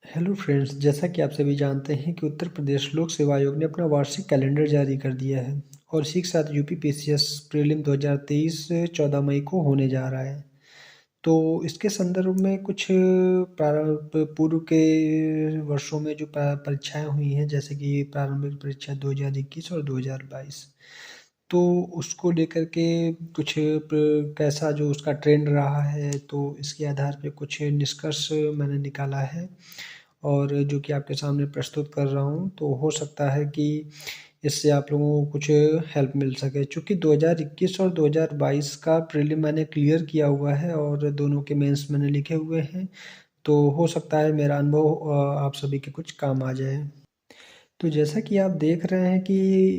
Hello friends, जैसा कि आप सभी जानते हैं कि उत्तर प्रदेश लोक सेवा आयोग ने अपना वार्षिक कैलेंडर जारी कर दिया है और इसी के साथ यूपीपीसीएस प्रीलिम 2023 14 मई को होने जा रहा है। तो इसके संदर्भ में कुछ पूर्व के वर्षों में जो परीक्षाएं हुई हैं, जैसे कि प्रारंभिक परीक्षा 2021 और 2022, तो उसको लेकर के कुछ कैसा जो उसका ट्रेंड रहा है, तो इसके आधार पे कुछ निष्कर्ष मैंने निकाला है और जो कि आपके सामने प्रस्तुत कर रहा हूँ। तो हो सकता है कि इससे आप लोगों को कुछ हेल्प मिल सके। चूँकि 2021 और 2022 का प्रीलिम मैंने क्लियर किया हुआ है और दोनों के मेंस मैंने लिखे हुए हैं, तो हो सकता है मेरा अनुभव आप सभी के कुछ काम आ जाए। तो जैसा कि आप देख रहे हैं कि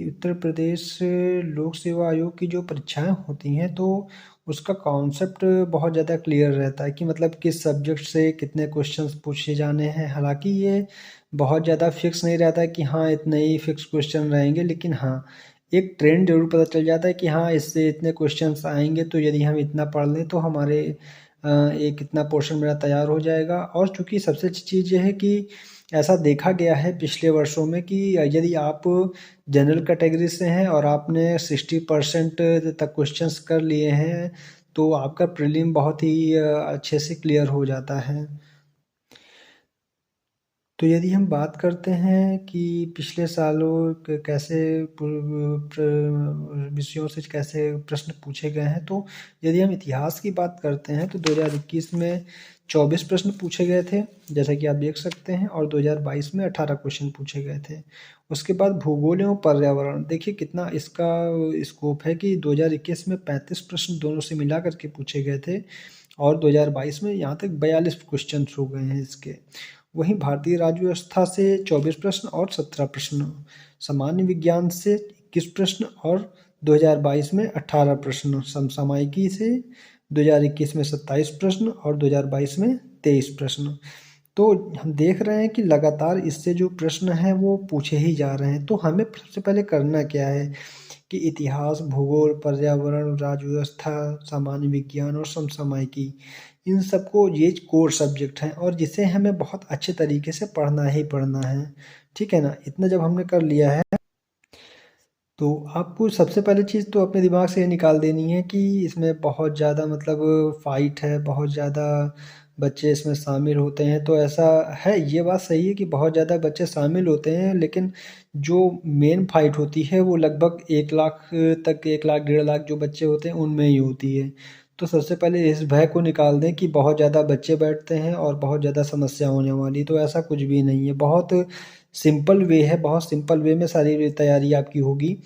उत्तर प्रदेश लोक सेवा आयोग की जो परीक्षाएं होती हैं, तो उसका कॉन्सेप्ट बहुत ज़्यादा क्लियर रहता है कि मतलब किस सब्जेक्ट से कितने क्वेश्चंस पूछे जाने हैं। हालांकि ये बहुत ज़्यादा फिक्स नहीं रहता है कि हाँ इतने ही फिक्स क्वेश्चन रहेंगे, लेकिन हाँ एक ट्रेंड जरूर पता चल जाता है कि हाँ इससे इतने क्वेश्चंस आएंगे, तो यदि हम इतना पढ़ लें तो हमारे एक इतना पोर्शन मेरा तैयार हो जाएगा। और चूँकि सबसे अच्छी चीज़ ये है कि ऐसा देखा गया है पिछले वर्षों में कि यदि आप जनरल कैटेगरी से हैं और आपने 60% तक क्वेश्चंस कर लिए हैं, तो आपका प्रीलिम बहुत ही अच्छे से क्लियर हो जाता है। तो यदि हम बात करते हैं कि पिछले सालों कैसे विषयों से कैसे प्रश्न पूछे गए हैं, तो यदि हम इतिहास की बात करते हैं तो 2021 में 24 प्रश्न पूछे गए थे, जैसा कि आप देख सकते हैं, और 2022 में 18 क्वेश्चन पूछे गए थे। उसके बाद भूगोल एवं पर्यावरण, देखिए कितना इसका स्कोप है कि 2021 में 35 प्रश्न दोनों से मिला करके पूछे गए थे और 2022 में यहाँ तक 42 क्वेश्चन हो गए हैं इसके। वहीं भारतीय राज्य व्यवस्था से 24 प्रश्न और 17 प्रश्न, सामान्य विज्ञान से 21 प्रश्न और 2022 में 18 प्रश्न, समसामयिकी से 2021 में 27 प्रश्न और 2022 में 23 प्रश्न। तो हम देख रहे हैं कि लगातार इससे जो प्रश्न हैं वो पूछे ही जा रहे हैं। तो हमें सबसे पहले करना क्या है कि इतिहास, भूगोल, पर्यावरण, राज्य व्यवस्था, सामान्य विज्ञान और समसामयिकी, इन सबको ये कोर सब्जेक्ट हैं और जिसे हमें बहुत अच्छे तरीके से पढ़ना ही पढ़ना है। ठीक है ना? इतना जब हमने कर लिया है, तो आपको सबसे पहली चीज़ तो अपने दिमाग से ये निकाल देनी है कि इसमें बहुत ज़्यादा मतलब फ़ाइट है, बहुत ज़्यादा बच्चे इसमें शामिल होते हैं। तो ऐसा है, ये बात सही है कि बहुत ज़्यादा बच्चे शामिल होते हैं, लेकिन जो मेन फ़ाइट होती है वो लगभग 1 लाख तक, 1 लाख, 1.5 लाख जो बच्चे होते हैं उनमें ही होती है। तो सबसे पहले इस भय को निकाल दें कि बहुत ज़्यादा बच्चे बैठते हैं और बहुत ज़्यादा समस्या होने वाली, तो ऐसा कुछ भी नहीं है। बहुत सिंपल वे है, बहुत सिंपल वे में सारी तैयारी आपकी होगी।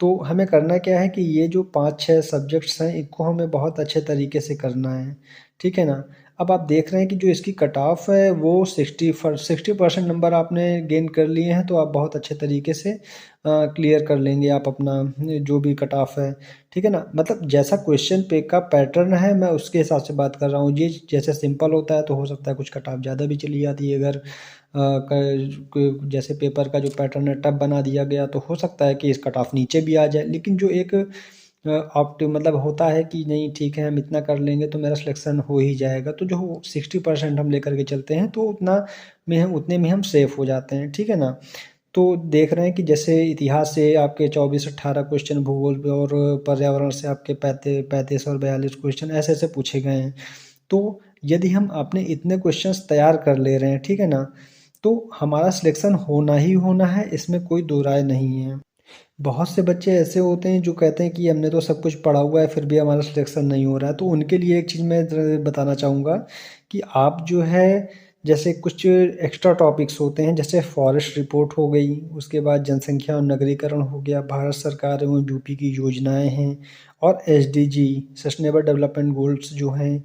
तो हमें करना क्या है कि ये जो 5-6 सब्जेक्ट्स हैं, इनको हमें बहुत अच्छे तरीके से करना है, ठीक है ना? अब आप देख रहे हैं कि जो इसकी कट ऑफ है वो 60% नंबर आपने गेन कर लिए हैं, तो आप बहुत अच्छे तरीके से क्लियर कर लेंगे आप अपना जो भी कट ऑफ है, ठीक है ना? मतलब जैसा क्वेश्चन पे का पैटर्न है, मैं उसके हिसाब से बात कर रहा हूँ। ये जैसे सिंपल होता है तो हो सकता है कुछ कट ऑफ ज़्यादा भी चली जाती है। अगर जैसे पेपर का जो पैटर्न है टफ बना दिया गया, तो हो सकता है कि इस कट ऑफ नीचे भी आ जाए। लेकिन जो एक मतलब होता है कि नहीं ठीक है, हम इतना कर लेंगे तो मेरा सिलेक्शन हो ही जाएगा, तो जो 60% हम लेकर के चलते हैं, तो उतने में हम सेफ हो जाते हैं, ठीक है ना? तो देख रहे हैं कि जैसे इतिहास से आपके 24-18 क्वेश्चन, भूगोल पे और पर्यावरण से आपके 35 और 42 क्वेश्चन ऐसे ऐसे पूछे गए हैं। तो यदि हम अपने इतने क्वेश्चंस तैयार कर ले रहे हैं, ठीक है ना, तो हमारा सिलेक्शन होना ही होना है, इसमें कोई दो राय नहीं है। बहुत से बच्चे ऐसे होते हैं जो कहते हैं कि हमने तो सब कुछ पढ़ा हुआ है फिर भी हमारा सिलेक्शन नहीं हो रहा है। तो उनके लिए एक चीज़ मैं बताना चाहूँगा कि आप जो है, जैसे कुछ एक्स्ट्रा टॉपिक्स होते हैं, जैसे फॉरेस्ट रिपोर्ट हो गई, उसके बाद जनसंख्या और नगरीकरण हो गया, भारत सरकार एवं यूपी की योजनाएं हैं, और एसडीजी सस्टेनेबल डेवलपमेंट गोल्स जो हैं,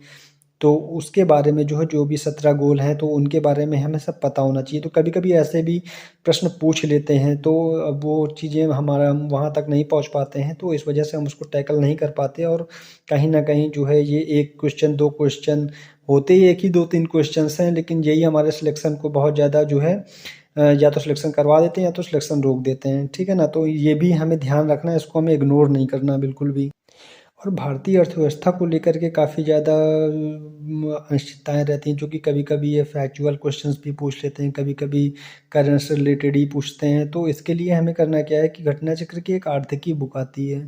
तो उसके बारे में जो है, जो भी 17 गोल हैं, तो उनके बारे में हमें सब पता होना चाहिए। तो कभी-कभी ऐसे भी प्रश्न पूछ लेते हैं, तो अब वो चीज़ें हमारा हम वहाँ तक नहीं पहुँच पाते हैं, तो इस वजह से हम उसको टैकल नहीं कर पाते और कहीं न कहीं जो है ये 1 क्वेश्चन, 2 क्वेश्चन होते ही एक ही 2-3 क्वेश्चन्स हैं, लेकिन यही हमारे सिलेक्शन को बहुत ज़्यादा जो है या तो सिलेक्शन करवा देते हैं या तो सिलेक्शन रोक देते हैं, ठीक है ना? तो ये भी हमें ध्यान रखना है, इसको हमें इग्नोर नहीं करना बिल्कुल भी। और भारतीय अर्थव्यवस्था को लेकर के काफ़ी ज़्यादा अनिश्चितताएँ रहती हैं, जो कि कभी कभी ये फैक्चुअल क्वेश्चंस भी पूछ लेते हैं, कभी कभी करंट से रिलेटेड ही पूछते हैं। तो इसके लिए हमें करना क्या है कि घटना चक्र की एक आर्थिकी बुक आती है,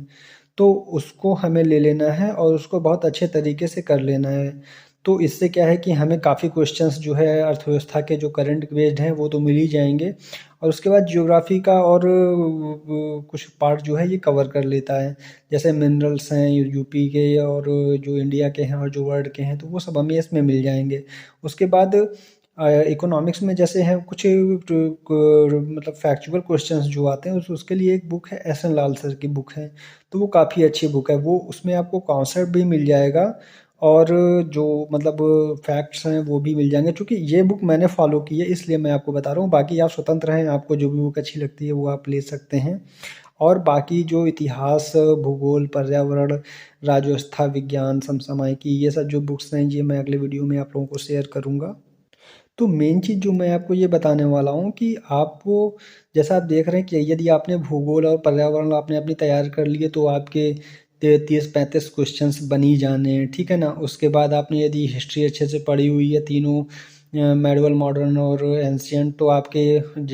तो उसको हमें ले लेना है और उसको बहुत अच्छे तरीके से कर लेना है। तो इससे क्या है कि हमें काफ़ी क्वेश्चंस जो है अर्थव्यवस्था के जो करंट बेस्ड हैं वो तो मिल ही जाएंगे, और उसके बाद ज्योग्राफी का और कुछ पार्ट जो है ये कवर कर लेता है। जैसे मिनरल्स हैं यूपी के और जो इंडिया के हैं और जो वर्ल्ड के हैं, तो वो सब हमें इसमें मिल जाएंगे। उसके बाद इकोनॉमिक्स में जैसे हैं कुछ मतलब फैक्चुअल क्वेश्चंस जो आते हैं उसके लिए एक बुक है, एस एन लाल सर की बुक है, तो वो काफ़ी अच्छी बुक है। वो उसमें आपको कॉन्सेप्ट भी मिल जाएगा और जो मतलब फैक्ट्स हैं वो भी मिल जाएंगे। क्योंकि ये बुक मैंने फॉलो की है इसलिए मैं आपको बता रहा हूँ, बाकी आप स्वतंत्र हैं, आपको जो भी बुक अच्छी लगती है वो आप ले सकते हैं। और बाकी जो इतिहास, भूगोल, पर्यावरण, राजव्यवस्था विज्ञान, समसामयिकी, ये सब जो बुक्स हैं ये मैं अगले वीडियो में आप लोगों को शेयर करूँगा। तो मेन चीज़ जो मैं आपको ये बताने वाला हूँ कि आपको, जैसा आप देख रहे हैं कि यदि आपने भूगोल और पर्यावरण आपने अपनी तैयार कर लिए तो आपके 30-35 क्वेश्चंस बन ही जाने हैं, ठीक है ना। उसके बाद आपने यदि हिस्ट्री अच्छे से पढ़ी हुई है तीनों, मेडिवल, मॉडर्न और एंशियंट, तो आपके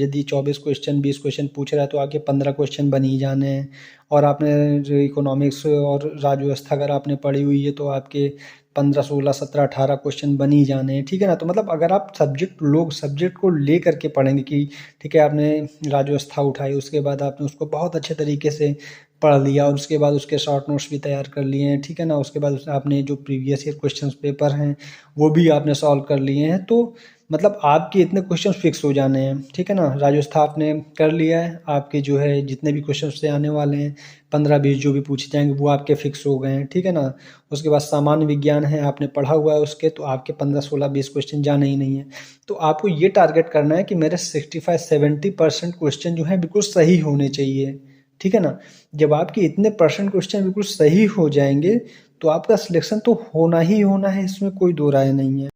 यदि 24 क्वेश्चन 20 क्वेश्चन पूछ रहा है तो आपके 15 क्वेश्चन बन ही जाने हैं। और आपने जो इकोनॉमिक्स और राजव्यवस्था अगर आपने पढ़ी हुई है तो आपके 15 16 17 18 क्वेश्चन बन ही जाने हैं, ठीक है ना। तो मतलब अगर आप सब्जेक्ट को ले करके पढ़ेंगे कि ठीक है आपने राजव्यवस्था उठाई, उसके बाद आपने उसको बहुत अच्छे तरीके से पढ़ लिया और उसके बाद उसके शॉर्ट नोट्स भी तैयार कर लिए हैं, ठीक है ना। उसके बाद आपने जो प्रीवियस ईयर क्वेश्चन पेपर हैं वो भी आपने सॉल्व कर लिए हैं, तो मतलब आपके इतने क्वेश्चन फिक्स हो जाने हैं, ठीक है ना। राजस्थान आपने कर लिया है, आपके जो है जितने भी क्वेश्चन से आने वाले हैं 15-20 जो भी पूछे जाएंगे वो आपके फिक्स हो गए हैं, ठीक है ना। उसके बाद सामान्य विज्ञान है, आपने पढ़ा हुआ है उसके, तो आपके 15-16-20 क्वेश्चन जाने ही नहीं है। तो आपको ये टारगेट करना है कि मेरे 65-70% क्वेश्चन जो है बिल्कुल सही होने चाहिए, ठीक है ना। जब आपके इतने परसेंट क्वेश्चन बिल्कुल सही हो जाएंगे तो आपका सिलेक्शन तो होना ही होना है, इसमें कोई दो राय नहीं है।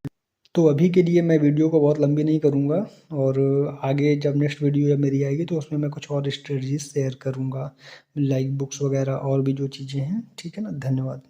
तो अभी के लिए मैं वीडियो को बहुत लंबी नहीं करूँगा, और आगे जब नेक्स्ट वीडियो जब मेरी आएगी तो उसमें मैं कुछ और स्ट्रेटजीज शेयर करूँगा, लाइक बुक्स वगैरह और भी जो चीज़ें हैं, ठीक है ना। धन्यवाद।